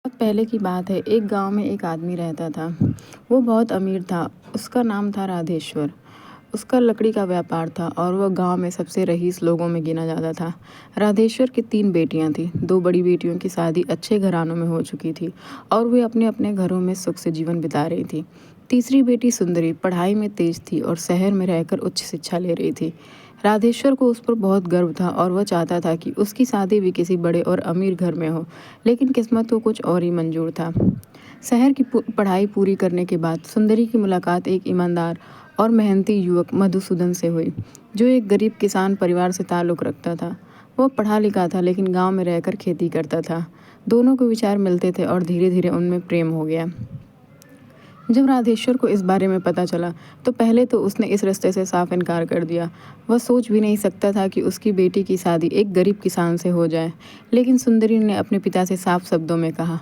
बहुत पहले की बात है। एक गांव में एक आदमी रहता था। वो बहुत अमीर था। उसका नाम था राधेश्वर। उसका लकड़ी का व्यापार था और वह गांव में सबसे रईस लोगों में गिना जाता था। राधेश्वर की 3 बेटियां थीं। 2 बड़ी बेटियों की शादी अच्छे घरानों में हो चुकी थी और वे अपने अपने घरों में सुख से जीवन बिता रही थी। तीसरी बेटी सुंदरी पढ़ाई में तेज थी और शहर में रहकर उच्च शिक्षा ले रही थी। राधेश्वर को उस पर बहुत गर्व था और वह चाहता था कि उसकी शादी भी किसी बड़े और अमीर घर में हो, लेकिन किस्मत को कुछ और ही मंजूर था। शहर की पढ़ाई पूरी करने के बाद सुंदरी की मुलाकात एक ईमानदार और मेहनती युवक मधुसूदन से हुई, जो एक गरीब किसान परिवार से ताल्लुक़ रखता था। वह पढ़ा लिखा था लेकिन गांव में रहकर खेती करता था। दोनों के विचार मिलते थे और धीरे धीरे उनमें प्रेम हो गया। जब राधेश्वर को इस बारे में पता चला तो पहले तो उसने इस रिश्ते से साफ इनकार कर दिया। वह सोच भी नहीं सकता था कि उसकी बेटी की शादी एक गरीब किसान से हो जाए। लेकिन सुंदरी ने अपने पिता से साफ शब्दों में कहा,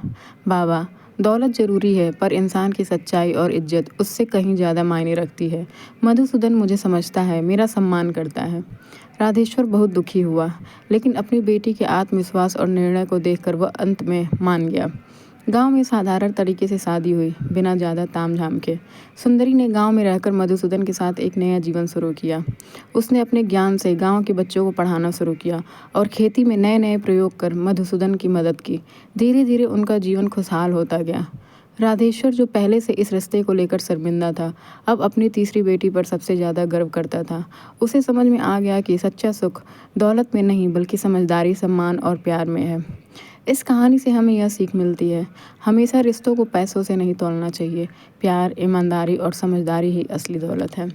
बाबा, दौलत जरूरी है पर इंसान की सच्चाई और इज्जत उससे कहीं ज़्यादा मायने रखती है। मधुसूदन मुझे समझता है, मेरा सम्मान करता है। राधेश्वर बहुत दुखी हुआ, लेकिन अपनी बेटी के आत्मविश्वास और निर्णय को देखकर वह अंत में मान गया। गांव में साधारण तरीके से शादी हुई, बिना ज़्यादा तामझाम के। सुंदरी ने गांव में रहकर मधुसूदन के साथ एक नया जीवन शुरू किया। उसने अपने ज्ञान से गांव के बच्चों को पढ़ाना शुरू किया और खेती में नए नए प्रयोग कर मधुसूदन की मदद की। धीरे धीरे उनका जीवन खुशहाल होता गया। राधेश्वर, जो पहले से इस रिश्ते को लेकर शर्मिंदा था, अब अपनी तीसरी बेटी पर सबसे ज़्यादा गर्व करता था। उसे समझ में आ गया कि सच्चा सुख दौलत में नहीं बल्कि समझदारी, सम्मान और प्यार में है। इस कहानी से हमें यह सीख मिलती है, हमेशा रिश्तों को पैसों से नहीं तौलना चाहिए। प्यार, ईमानदारी और समझदारी ही असली दौलत है।